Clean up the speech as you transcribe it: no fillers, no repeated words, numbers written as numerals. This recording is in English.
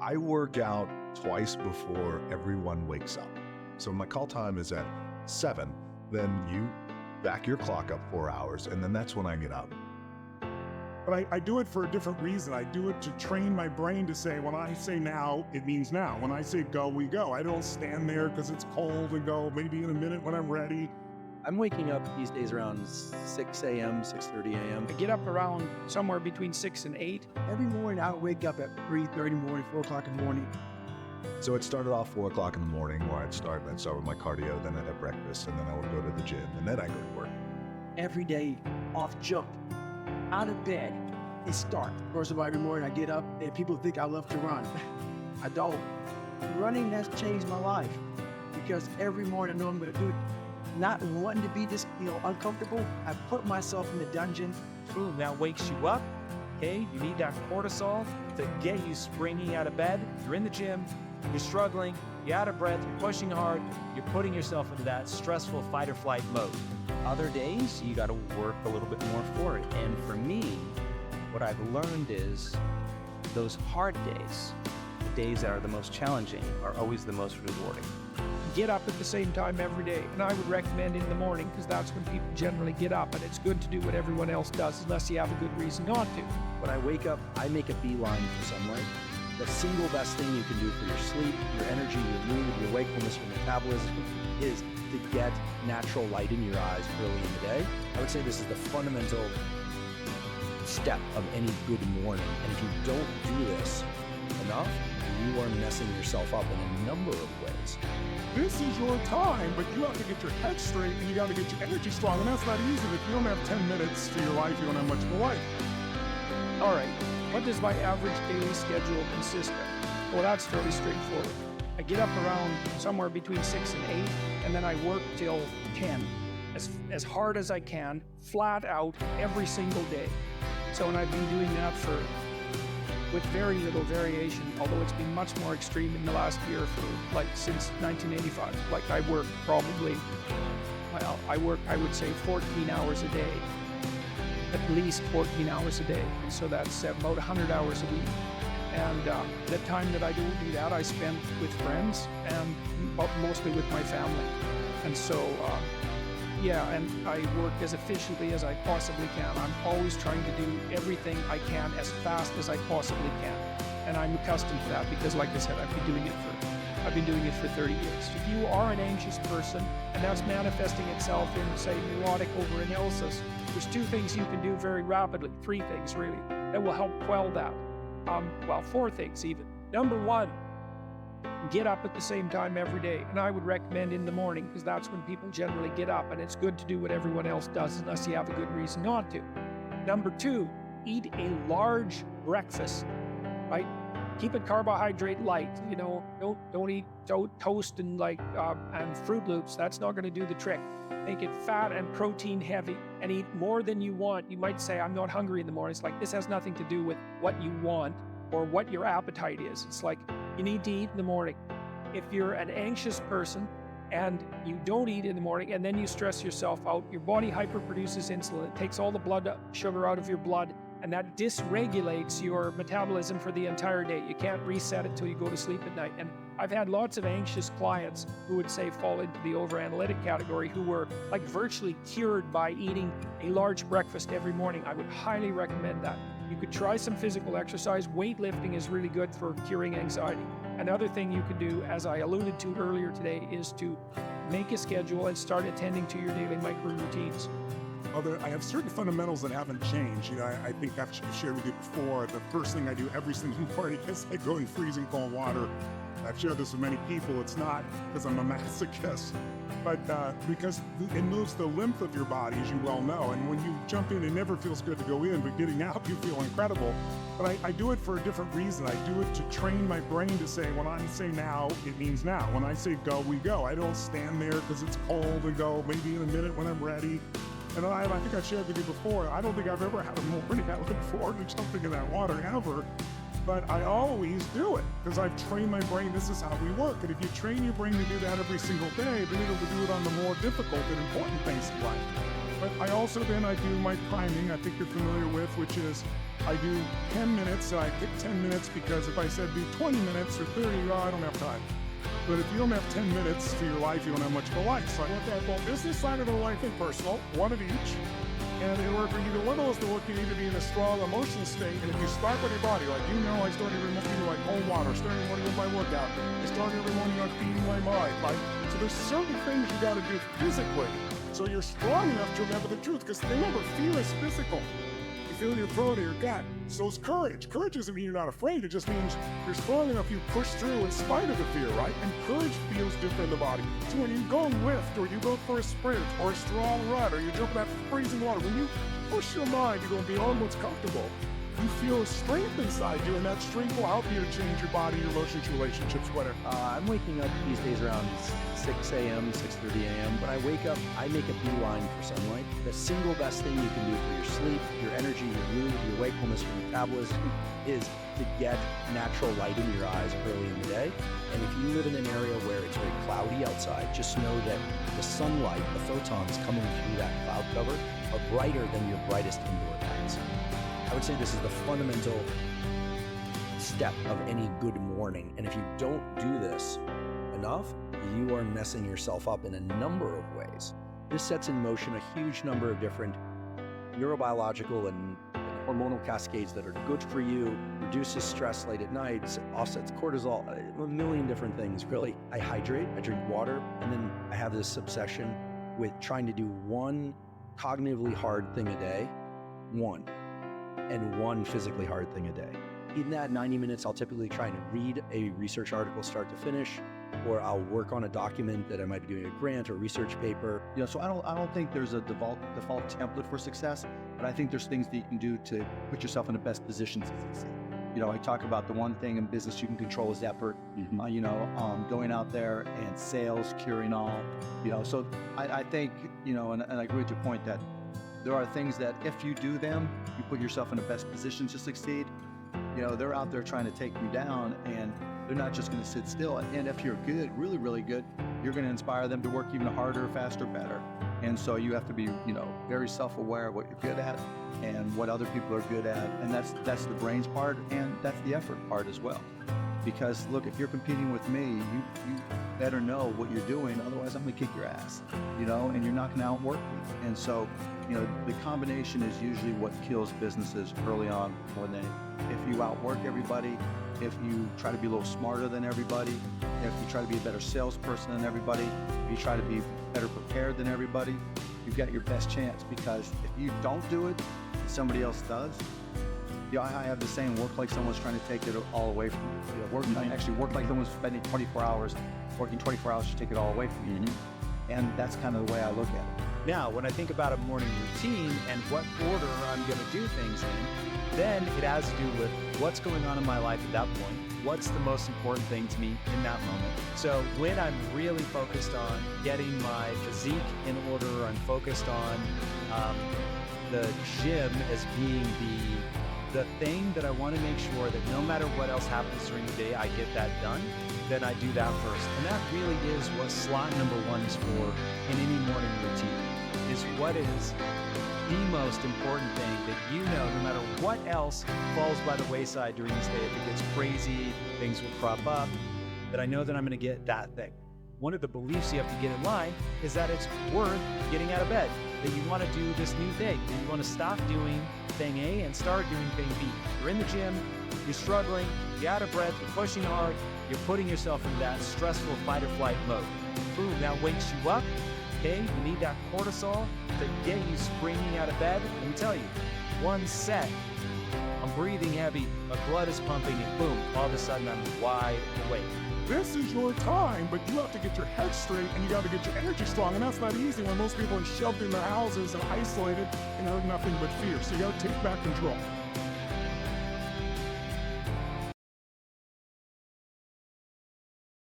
I work out twice before everyone wakes up. So my call time is at 7, then you back your clock up 4 hours, and then that's when I get up. But I do it for a different reason. I do it to train my brain to say, when I say now, it means now. When I say go, we go. I don't stand there because it's cold and go maybe in a minute when I'm ready. I'm waking up these days around 6 a.m., 6:30 a.m. I get up around somewhere between 6 and 8. Every morning I wake up at 3:30 in the morning, 4 o'clock in the morning. So it started off 4 o'clock in the morning where I'd start with my cardio, then I'd have breakfast, and then I would go to the gym, and then I go to work. Every day, off jump, out of bed, it starts. First of all, every morning I get up and people think I love to run. I don't. Running has changed my life because every morning I know I'm going to do it. Not wanting to be this, uncomfortable, I put myself in the dungeon. Boom, that wakes you up. Okay, you need that cortisol to get you springy out of bed. You're in the gym, you're struggling, you're out of breath, you're pushing hard, you're putting yourself into that stressful fight or flight mode. Other days, you got to work a little bit more for it. And for me, what I've learned is those hard days, the days that are the most challenging, are always the most rewarding. Get up at the same time every day, and I would recommend in the morning because that's when people generally get up, and it's good to do what everyone else does unless you have a good reason not to. When I wake up, I make a beeline for sunlight. The single best thing you can do for your sleep, your energy, your mood, your wakefulness, your metabolism is to get natural light in your eyes early in the day. I would say this is the fundamental step of any good morning. And if you don't do this enough, you are messing yourself up in a number of ways. This is your time, but you have to get your head straight and you got to get your energy strong. And that's not easy. If you don't have 10 minutes to your life, you don't have much of a life. All right, what does my average daily schedule consist of? Well, that's fairly straightforward. I get up around somewhere between 6 and 8, and then I work till 10, as hard as I can, flat out, every single day. So, and I've been doing that with very little variation, although it's been much more extreme in the last year since 1985. I work I would say 14 hours a day, at least 14 hours a day. So that's about 100 hours a week. And the time that I do that, I spend with friends and mostly with my family. And so, and I work as efficiently as I possibly can. I'm always trying to do everything I can as fast as I possibly can. And I'm accustomed to that because, like I said, I've been doing it for 30 years. If you are an anxious person and that's manifesting itself in, say, neurotic overanalysis, there's 2 things you can do very rapidly, 3 things really, that will help quell that. 4 things even. Number 1, get up at the same time every day. And I would recommend in the morning because that's when people generally get up, and it's good to do what everyone else does unless you have a good reason not to. Number 2, eat a large breakfast, right? Keep it carbohydrate light. Don't eat toast and and Fruit Loops. That's not going to do the trick. Make it fat and protein heavy and eat more than you want. You might say, I'm not hungry in the morning. It's like, this has nothing to do with what you want or what your appetite is. It's like, you need to eat in the morning. If you're an anxious person and you don't eat in the morning and then you stress yourself out, your body hyperproduces insulin. It takes all the blood sugar out of your blood, and that dysregulates your metabolism for the entire day. You can't reset it till you go to sleep at night. And I've had lots of anxious clients who would say fall into the overanalytic category, who were virtually cured by eating a large breakfast every morning. I would highly recommend that. You could try some physical exercise. Weightlifting is really good for curing anxiety. Another thing you could do, as I alluded to earlier today, is to make a schedule and start attending to your daily micro routines. I have certain fundamentals that haven't changed. I think I've shared with you before. The first thing I do every single morning is I go in freezing cold water. I've shared this with many people. It's not because I'm a masochist, but because it moves the lymph of your body, as you well know. And when you jump in, it never feels good to go in, but getting out, you feel incredible. But I do it for a different reason. I do it to train my brain to say, when I say now, it means now. When I say go, we go. I don't stand there because it's cold and go maybe in a minute when I'm ready. And I think I shared with you before, I don't think I've ever had a morning I look forward to jumping in that water ever. But I always do it because I've trained my brain. This is how we work. And if you train your brain to do that every single day, then it'll do it on the more difficult and important things in life. But I also then I do my priming, I think you're familiar with, which is I do 10 minutes. So I pick 10 minutes because if I said do 20 minutes or 30, I don't have time. But if you don't have 10 minutes to your life, you don't have much of a life. So I look at both business side of the life and personal, one of each. And in order for either one of those to work, you need to be in a strong emotional state. And if you start with your body, like I started every morning like cold water, starting every morning with my workout. I started every morning on feeding my mind, right? So there's certain things you got to do physically, so you're strong enough to remember the truth. Because remember, fear is physical. You feel in your throat or your gut. So is courage. Courage doesn't mean you're not afraid. It just means you're strong enough. You push through in spite of the fear, right? And courage feels different in the body. So when you go lift, or you go for a sprint, or a strong run, or you jump in that freezing water, when you push your mind, you're going beyond what's comfortable. You feel strength inside you, and that strength will help you to change your body, your emotions, relationships, whatever. I'm waking up these days around 6 a.m., 6:30 a.m. When I wake up, I make a beeline for sunlight. The single best thing you can do for your sleep, your energy, your mood, your wakefulness, your metabolism is to get natural light in your eyes early in the day. And if you live in an area where it's very cloudy outside, just know that the sunlight, the photons coming through that cloud cover are brighter than your brightest indoor lights. I would say this is the fundamental step of any good morning. And if you don't do this enough, you are messing yourself up in a number of ways. This sets in motion a huge number of different neurobiological and hormonal cascades that are good for you, reduces stress late at night, offsets cortisol, a million different things, really. I hydrate, I drink water, and then I have this obsession with trying to do one cognitively hard thing a day, and one physically hard thing a day. In that 90 minutes, I'll typically try and read a research article start to finish, or I'll work on a document that I might be doing a grant or research paper. So I don't think there's a default template for success, but I think there's things that you can do to put yourself in the best position to succeed. I talk about the one thing in business you can control is effort. Going out there and sales, curing all. So I think and I agree with your point that there are things that if you do them, you put yourself in the best position to succeed. They're out there trying to take you down, and they're not just going to sit still. And if you're good, really, really good, you're going to inspire them to work even harder, faster, better. And so you have to be, very self-aware of what you're good at and what other people are good at. And that's the brains part, and that's the effort part as well. Because look, if you're competing with me, you better know what you're doing. Otherwise, I'm going to kick your ass, and you're not going to outwork me. And so, the combination is usually what kills businesses early on more than anything. If you outwork everybody, if you try to be a little smarter than everybody, if you try to be a better salesperson than everybody, if you try to be better prepared than everybody, you've got your best chance. Because if you don't do it, somebody else does. I have the saying, work like someone's trying to take it all away from you. Work like someone's spending 24 hours, working 24 hours to take it all away from you. And that's kind of the way I look at it. Now, when I think about a morning routine and what order I'm going to do things in, then it has to do with what's going on in my life at that point. What's the most important thing to me in that moment? So when I'm really focused on getting my physique in order, I'm focused on the gym as being the thing that I want to make sure that no matter what else happens during the day, I get that done, then I do that first. And that really is what slot number one is for in any morning routine, is what is the most important thing that no matter what else falls by the wayside during this day, if it gets crazy, things will crop up, that I know that I'm going to get that thing. One of the beliefs you have to get in line is that it's worth getting out of bed, that you want to do this new thing, that you want to stop doing thing A and start doing thing B. You're in the gym, you're struggling, you're out of breath, you're pushing hard, you're putting yourself in that stressful fight or flight mode. Boom, that wakes you up. Okay, you need that cortisol to get you springing out of bed. Let me tell you, one set, I'm breathing heavy, my blood is pumping, and boom, all of a sudden I'm wide awake. This is your time, but you have to get your head straight and you got to get your energy strong. And that's not easy when most people are shoved in their houses and isolated and have nothing but fear. So you got to take back control.